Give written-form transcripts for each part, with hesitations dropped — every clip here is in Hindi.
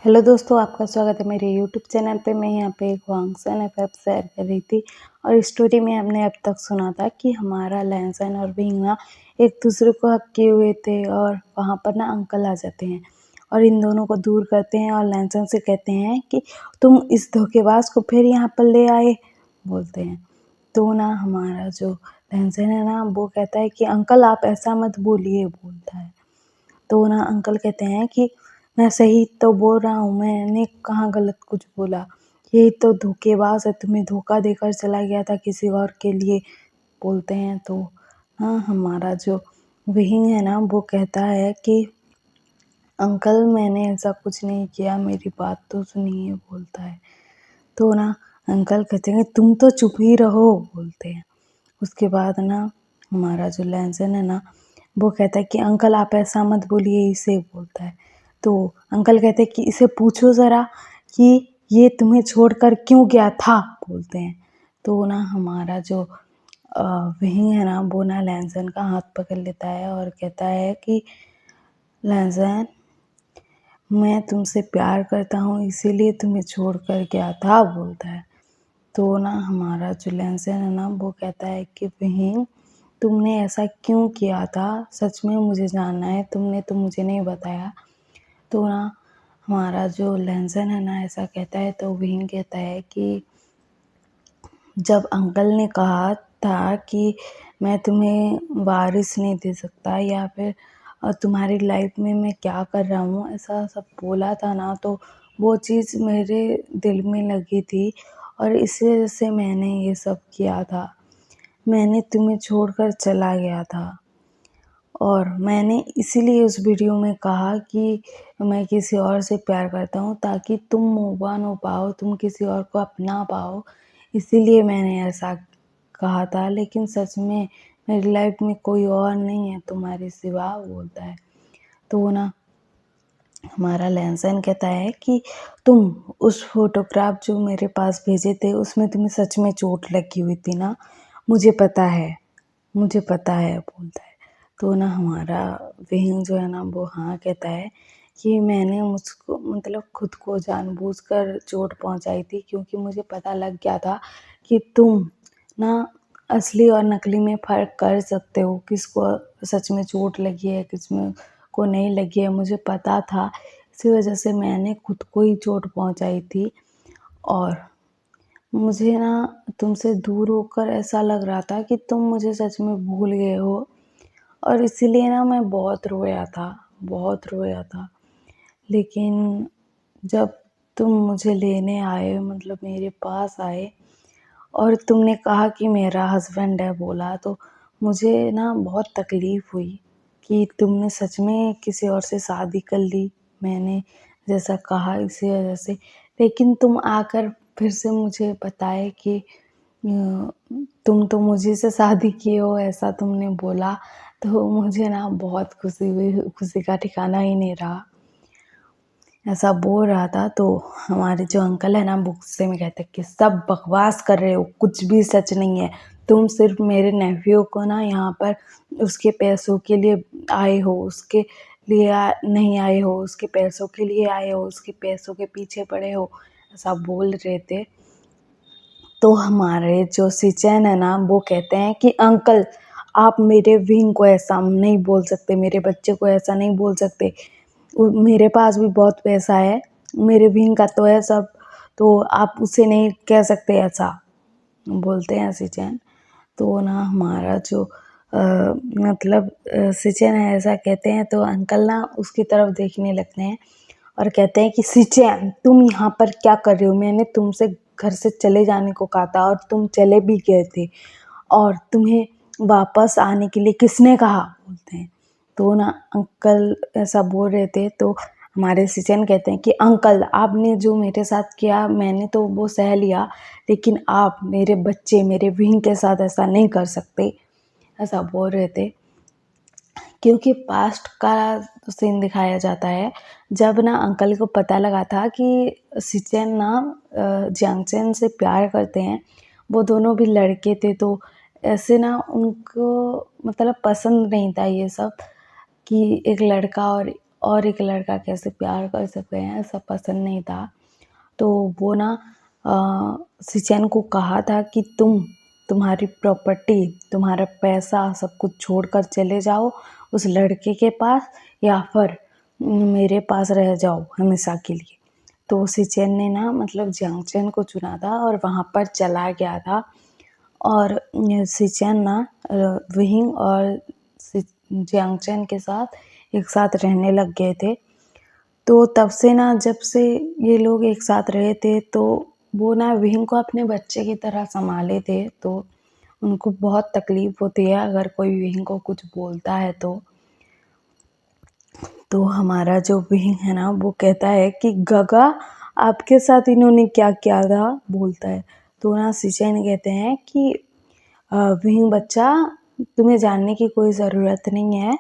हेलो दोस्तों, आपका स्वागत है मेरे यूट्यूब चैनल पे। मैं यहाँ पे एक फंक्शन एफ शेयर कर रही थी और स्टोरी में हमने अब तक सुना था कि हमारा लहसन और भींगा एक दूसरे को हक किए हुए थे और वहाँ पर ना अंकल आ जाते हैं और इन दोनों को दूर करते हैं और लहसन से कहते हैं कि तुम इस धोखेबाज को फिर यहाँ पर ले आए बोलते हैं। तो ना हमारा जो लहसन है ना वो कहता है कि अंकल आप ऐसा मत बोलिए बोलता है। तो ना अंकल कहते हैं कि मैं सही तो बोल रहा हूँ, मैंने कहाँ गलत कुछ बोला। यही तो धोखेबाज है, तुम्हें धोखा देकर चला गया था किसी और के लिए बोलते हैं। तो हाँ, हमारा जो विहिंग है ना वो कहता है कि अंकल मैंने ऐसा कुछ नहीं किया, मेरी बात तो सुनिए बोलता है। तो ना अंकल कहते हैं तुम तो चुप ही रहो बोलते हैं। उसके बाद ना हमारा जो लहसन है ना वो कहता है कि अंकल आप ऐसा मत बोलिए इसे बोलता है। तो अंकल कहते हैं कि इसे पूछो ज़रा कि ये तुम्हें छोड़कर क्यों गया था बोलते हैं। तो ना हमारा जो विहिंग है ना वो ना लहसन का हाथ पकड़ लेता है और कहता है कि लहसन मैं तुमसे प्यार करता हूँ इसीलिए तुम्हें छोड़ कर गया था बोलता है। तो ना हमारा जो लहसन है ना वो कहता है कि विहिंग तुमने ऐसा क्यों किया था, सच में मुझे जानना है, तुमने तो मुझे नहीं बताया। तो ना हमारा जो लहसन है ना ऐसा कहता है। तो विहिंग कहता है कि जब अंकल ने कहा था कि मैं तुम्हें वारिस नहीं दे सकता या फिर तुम्हारी लाइफ में मैं क्या कर रहा हूँ ऐसा सब बोला था ना, तो वो चीज़ मेरे दिल में लगी थी और इस वजह से मैंने ये सब किया था। मैंने तुम्हें छोड़कर चला गया था और मैंने इसीलिए उस वीडियो में कहा कि मैं किसी और से प्यार करता हूँ ताकि तुम मूव ऑन हो पाओ, तुम किसी और को अपना पाओ, इसीलिए मैंने ऐसा कहा था। लेकिन सच में मेरी लाइफ में कोई और नहीं है तुम्हारे सिवा बोलता है। तो ना हमारा लहसन कहता है कि तुम उस फोटोग्राफ जो मेरे पास भेजे थे उसमें तुम्हें सच में चोट लगी हुई थी ना, मुझे पता है, मुझे पता है बोलता है। तो ना हमारा विहिंग जो है ना वो हाँ कहता है कि मैंने मुझको मतलब खुद को जानबूझकर चोट पहुंचाई थी क्योंकि मुझे पता लग गया था कि तुम ना असली और नकली में फ़र्क कर सकते हो, किसको सच में चोट लगी है किसमें को नहीं लगी है, मुझे पता था। इसी वजह से मैंने खुद को ही चोट पहुंचाई थी और मुझे ना तुमसे दूर होकर ऐसा लग रहा था कि तुम मुझे सच में भूल गए हो और इसीलिए ना मैं बहुत रोया था, बहुत रोया था। लेकिन जब तुम मुझे लेने आए मतलब मेरे पास आए और तुमने कहा कि मेरा हस्बैंड है बोला, तो मुझे ना बहुत तकलीफ़ हुई कि तुमने सच में किसी और से शादी कर ली, मैंने जैसा कहा इसी वजह से। लेकिन तुम आकर फिर से मुझे बताए कि तुम तो मुझी से शादी किए हो ऐसा तुमने बोला, तो मुझे ना बहुत खुशी हुई, खुशी का ठिकाना ही नहीं रहा। ऐसा बोल रहा था। तो हमारे जो अंकल है ना वो गुस्से में कहते कि सब बकवास कर रहे हो, कुछ भी सच नहीं है। तुम सिर्फ मेरे नेफ्यू को ना यहाँ पर उसके पैसों के लिए आए हो, उसके लिए नहीं आए हो, उसके पैसों के लिए आए हो, उसके पैसों के पीछे पड़े हो, ऐसा बोल रहे थे। तो हमारे जो सिचन है ना वो कहते हैं कि अंकल आप मेरे विंग को ऐसा नहीं बोल सकते, मेरे बच्चे को ऐसा नहीं बोल सकते। मेरे पास भी बहुत पैसा है, मेरे विंग का तो है सब, तो आप उसे नहीं कह सकते ऐसा बोलते हैं सिचन। तो ना हमारा जो मतलब सिचन है ऐसा कहते हैं। तो अंकल ना उसकी तरफ देखने लगते हैं और कहते हैं कि सिचन तुम यहाँ पर क्या कर रहे हो, मैंने तुमसे घर से चले जाने को कहा था और तुम चले भी गए थे और तुम्हें वापस आने के लिए किसने कहा बोलते हैं। तो ना अंकल ऐसा बोल रहे थे। तो हमारे सिचन कहते हैं कि अंकल आपने जो मेरे साथ किया मैंने तो वो सह लिया, लेकिन आप मेरे बच्चे मेरे विंग के साथ ऐसा नहीं कर सकते, ऐसा बोल रहे थे। क्योंकि पास्ट का सीन दिखाया जाता है जब ना अंकल को पता लगा था कि सिचन ना जियांगचैन से प्यार करते हैं, वो दोनों भी लड़के थे, तो ऐसे ना उनको मतलब पसंद नहीं था ये सब कि एक लड़का और एक लड़का कैसे प्यार कर सकते हैं ऐसा पसंद नहीं था। तो वो ना सिचेन को कहा था कि तुम्हारी प्रॉपर्टी, तुम्हारा पैसा सब कुछ छोड़कर चले जाओ उस लड़के के पास, या फिर मेरे पास रह जाओ हमेशा के लिए। तो सिचेन ने ना मतलब जियांग चेन को चुना था और वहाँ पर चला गया था। और सिचेन ना विहिंग और जियांग चेन के साथ एक साथ रहने लग गए थे। तो तब से ना जब से ये लोग एक साथ रहे थे तो वो ना विहिंग को अपने बच्चे की तरह संभाले थे। तो उनको बहुत तकलीफ़ होती है अगर कोई विहिंग को कुछ बोलता है तो हमारा जो विहिंग है ना वो कहता है कि गगा आपके साथ इन्होंने क्या किया था, बोलता है। तो ना सिचेन कहते हैं कि विहिंग बच्चा तुम्हें जानने की कोई ज़रूरत नहीं है,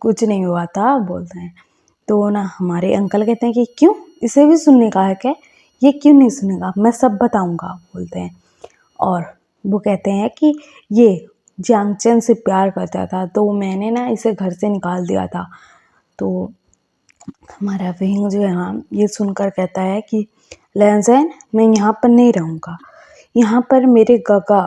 कुछ नहीं हुआ था, बोलते हैं। तो ना हमारे अंकल कहते हैं कि क्यों, इसे भी सुनने का है क्या, ये क्यों नहीं सुनेगा, मैं सब बताऊंगा, बोलते हैं। और वो कहते हैं कि ये जियांग चेन से प्यार करता था तो मैंने ना इसे घर से निकाल दिया था। तो हमारा विहिंग जो है ना ये सुनकर कहता है कि लैंज़ेन मैं यहाँ पर नहीं रहूँगा, यहाँ पर मेरे गगा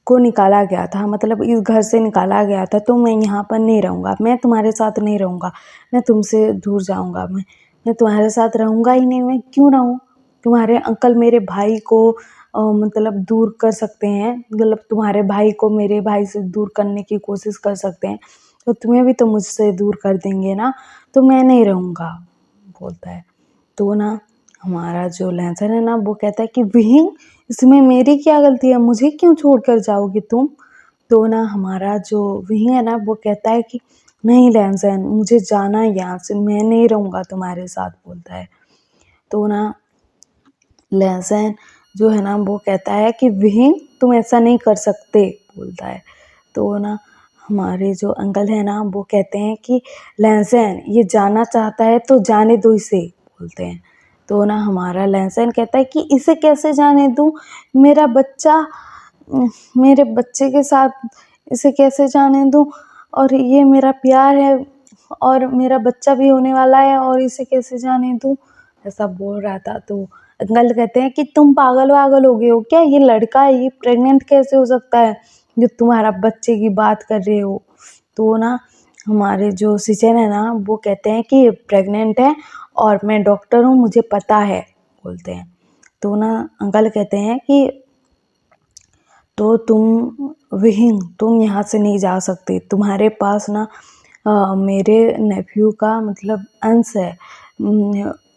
को निकाला गया था, मतलब इस घर से निकाला गया था, तो मैं यहाँ पर नहीं रहूँगा, मैं तुम्हारे साथ नहीं रहूँगा, मैं तुमसे दूर जाऊँगा, मैं तुम्हारे साथ रहूँगा ही नहीं, मैं क्यों रहूँ। तुम्हारे अंकल मेरे भाई को मतलब दूर कर सकते हैं, मतलब तुम्हारे भाई को मेरे भाई से दूर करने की कोशिश कर सकते हैं, तो तुम्हें भी तो मुझसे दूर कर देंगे ना, तो मैं नहीं रहूँगा, बोलता है। तो ना हमारा जो लैंसर है ना वो कहता है कि विहिंग इसमें मेरी क्या गलती है, मुझे क्यों छोड़कर जाओगे तुम। तो ना हमारा जो विहिंग है ना वो कहता है कि नहीं लैंसन, मुझे जाना है यहाँ से, मैं नहीं रहूँगा तुम्हारे साथ, बोलता है। तो ना लैंसन जो है ना वो कहता है कि विहिंग तुम ऐसा नहीं कर सकते, बोलता है। तो ना हमारे जो अंकल है ना वो कहते हैं कि लैंसन ये जाना चाहता है तो जाने दो इसे, बोलते हैं। तो ना हमारा लैंसन कहता है कि इसे कैसे जाने दूँ, मेरा बच्चा, मेरे बच्चे के साथ इसे कैसे जाने दूँ, और ये मेरा प्यार है और मेरा बच्चा भी होने वाला है और इसे कैसे जाने दूँ, ऐसा बोल रहा था। तो अंकल कहते हैं कि तुम पागल-वागल हो गए हो क्या? ये लड़का है, ये प्रेग्नेंट कैसे हो सकता है, जो तुम्हारा बच्चे की बात कर रहे हो। तो ना हमारे जो सिचन है ना वो कहते हैं कि प्रेग्नेंट है और मैं डॉक्टर हूँ, मुझे पता है, बोलते हैं। तो ना अंकल कहते हैं कि तो विहिंग तुम यहाँ से नहीं जा सकते, तुम्हारे पास ना मेरे नेफ्यू का मतलब अंश है,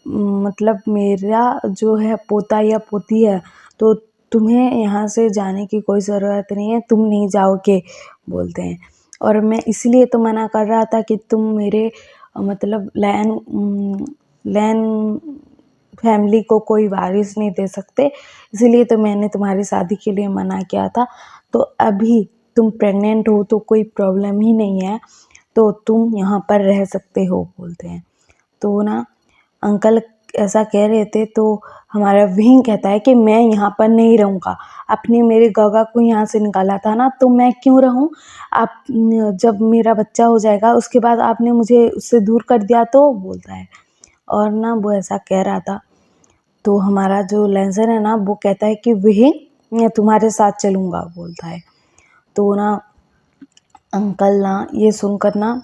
मतलब मेरा जो है पोता या पोती है, तो तुम्हें यहाँ से जाने की कोई ज़रूरत नहीं है, तुम नहीं जाओगे, बोलते हैं। और मैं इसलिए तो मना कर रहा था कि तुम मेरे मतलब लैन फैमिली को कोई वारिस नहीं दे सकते, इसीलिए तो मैंने तुम्हारी शादी के लिए मना किया था। तो अभी तुम प्रेग्नेंट हो तो कोई प्रॉब्लम ही नहीं है, तो तुम यहाँ पर रह सकते हो, बोलते हैं। तो ना अंकल ऐसा कह रहे थे तो हमारा विंग कहता है कि मैं यहाँ पर नहीं रहूँगा, आपने मेरे गगा को यहाँ से निकाला था ना, तो मैं क्यों रहूँ। आप जब मेरा बच्चा हो जाएगा उसके बाद आपने मुझे उससे दूर कर दिया तो, बोलता है। और ना वो ऐसा कह रहा था। तो हमारा जो लेंसर है ना वो कहता है कि विहिंग मैं तुम्हारे साथ चलूँगा, बोलता है। तो ना अंकल ना ये सुनकर ना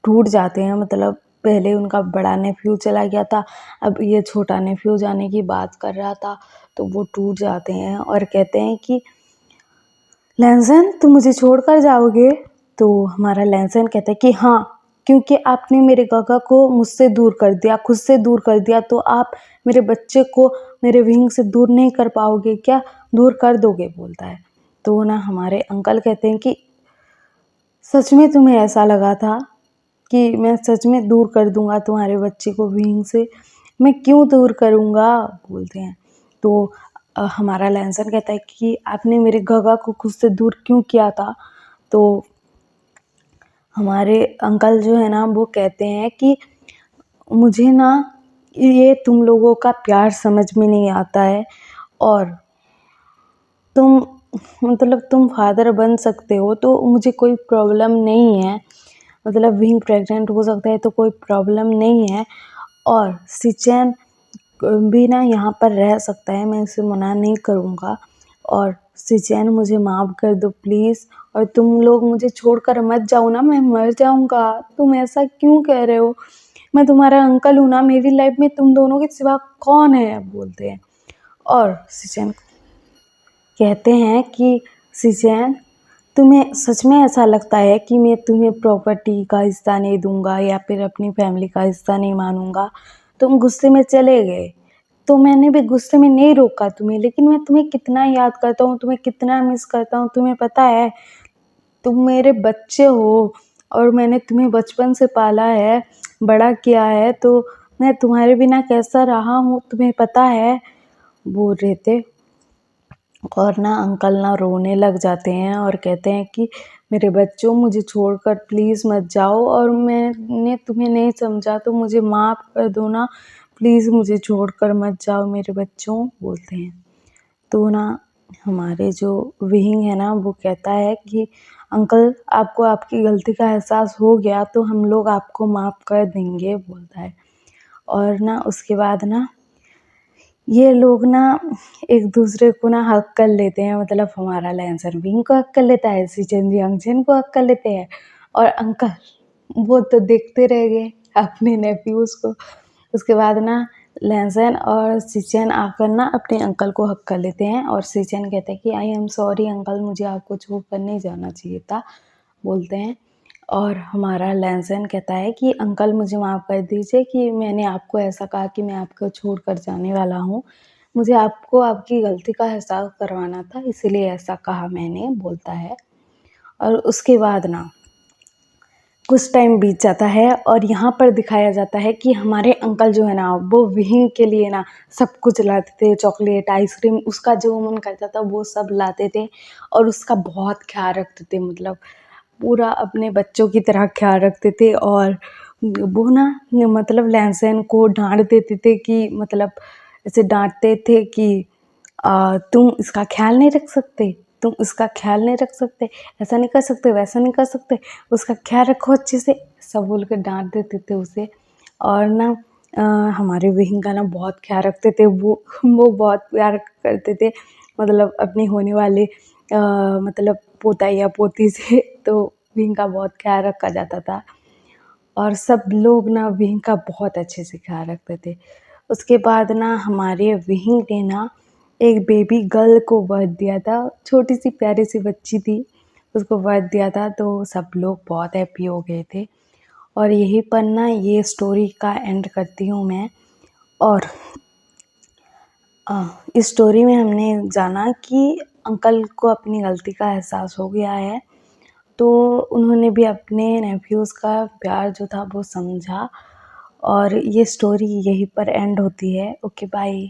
टूट जाते हैं, मतलब पहले उनका बड़ा नेफ्यू चला गया था, अब ये छोटा नेफ्यू जाने की बात कर रहा था, तो वो टूट जाते हैं और कहते हैं कि लैंसन तुम मुझे छोड़कर जाओगे। तो हमारा लैंसन कहता है कि हाँ, क्योंकि आपने मेरे गगा को मुझसे दूर कर दिया, खुद से दूर कर दिया, तो आप मेरे बच्चे को मेरे विंग से दूर नहीं कर पाओगे क्या, दूर कर दोगे, बोलता है। तो ना हमारे अंकल कहते हैं कि सच में तुम्हें ऐसा लगा था कि मैं सच में दूर कर दूंगा तुम्हारे बच्चे को विंग से, मैं क्यों दूर करूंगा, बोलते हैं। तो हमारा लैंसन कहता है कि आपने मेरे गगा को खुद से दूर क्यों किया था। तो हमारे अंकल जो है ना वो कहते हैं कि मुझे ना ये तुम लोगों का प्यार समझ में नहीं आता है, और तुम मतलब तुम फादर बन सकते हो तो मुझे कोई प्रॉब्लम नहीं है, मतलब विंग प्रेग्नेंट हो सकता है तो कोई प्रॉब्लम नहीं है, और सिचेन भी ना यहाँ पर रह सकता है, मैं उसे मना नहीं करूँगा। और सिचेन मुझे माफ़ कर दो प्लीज़, और तुम लोग मुझे छोड़कर मत जाओ ना, मैं मर जाऊँगा। तुम ऐसा क्यों कह रहे हो? मैं तुम्हारा अंकल हूँ ना, मेरी लाइफ में तुम दोनों के सिवा कौन है? बोलते हैं। और सिचेन कहते हैं कि सिचेन, तुम्हें सच में ऐसा लगता है कि मैं तुम्हें प्रॉपर्टी का हिस्सा नहीं दूंगा या फिर अपनी फैमिली का हिस्सा नहीं मानूंगा? तुम गुस्से में चले गए, तो मैंने भी गुस्से में नहीं रोका तुम्हें, लेकिन मैं तुम्हें कितना याद करता हूँ, तुम्हें कितना मिस करता हूँ, तुम्हें पता है? तुम मेरे बच्चे हो और मैंने तुम्हें बचपन से पाला है, बड़ा किया है, तो मैं तुम्हारे बिना कैसा रहा हूँ तुम्हें पता है? बोल रहे थे। और ना अंकल ना रोने लग जाते हैं और कहते हैं कि मेरे बच्चों, मुझे छोड़कर प्लीज़ मत जाओ, और मैंने तुम्हें नहीं समझा तो मुझे माफ़ कर दो ना, प्लीज़ मुझे छोड़कर मत जाओ मेरे बच्चों, बोलते हैं। तो ना हमारे जो विहिंग है ना, वो कहता है कि अंकल, आपको आपकी गलती का एहसास हो गया तो हम लोग आपको माफ़ कर देंगे, बोलता है। और ना उसके बाद ना ये लोग ना एक दूसरे को ना हक कर लेते हैं, मतलब हमारा लैंसर विंग को हक कर लेता है, सिचेन जियांगचेन को हक कर लेते हैं, और अंकल वो तो देखते रह गए अपने नेफ्यूज को। उसके बाद ना लैंसन और सिचेन आकर ना अपने अंकल को हक कर लेते हैं, और सिचेन कहते हैं कि आई एम सॉरी अंकल, मुझे आपको छोड़कर नहीं जाना चाहिए था, बोलते हैं। और हमारा लैंसन कहता है कि अंकल, मुझे माफ़ कर दीजिए कि मैंने आपको ऐसा कहा कि मैं आपको छोड़कर जाने वाला हूँ। मुझे आपको आपकी गलती का एहसास करवाना था, इसीलिए ऐसा कहा मैंने, बोलता है। और उसके बाद ना कुछ टाइम बीत जाता है और यहाँ पर दिखाया जाता है कि हमारे अंकल जो है ना, वो विहिंग के लिए ना सब कुछ लाते थे, चॉकलेट, आइसक्रीम, उसका जो मन करता था वो सब लाते थे, और उसका बहुत ख्याल रखते थे, मतलब पूरा अपने बच्चों की तरह ख्याल रखते थे। और वो ना मतलब लैंसन को डांट देते थे कि मतलब ऐसे डांटते थे कि तुम इसका ख्याल नहीं रख सकते, तुम उसका ख्याल नहीं रख सकते, ऐसा नहीं कर सकते, वैसा नहीं कर सकते, उसका ख्याल रखो अच्छे से, सब बोल कर डांट देते थे उसे। और ना अ, हमारे विहिंग का ना बहुत ख्याल रखते थे वो बहुत प्यार करते थे, मतलब अपने होने वाले मतलब पोता या पोती से तो विहिंग का बहुत ख्याल रखा जाता था, और सब लोग ना विहिंग का बहुत अच्छे से ख्याल रखते थे। उसके बाद ना हमारे विहिंग ने ना एक बेबी गर्ल को बर्थ दिया था, छोटी सी प्यारी सी बच्ची थी, उसको बर्थ दिया था, तो सब लोग बहुत हैप्पी हो गए थे। और यहीं पर ना ये स्टोरी का एंड करती हूँ मैं। और इस स्टोरी में हमने जाना कि अंकल को अपनी गलती का एहसास हो गया है, तो उन्होंने भी अपने नेफ्यूज़ का प्यार जो था वो समझा, और ये स्टोरी यहीं पर एंड होती है। Okay, bye.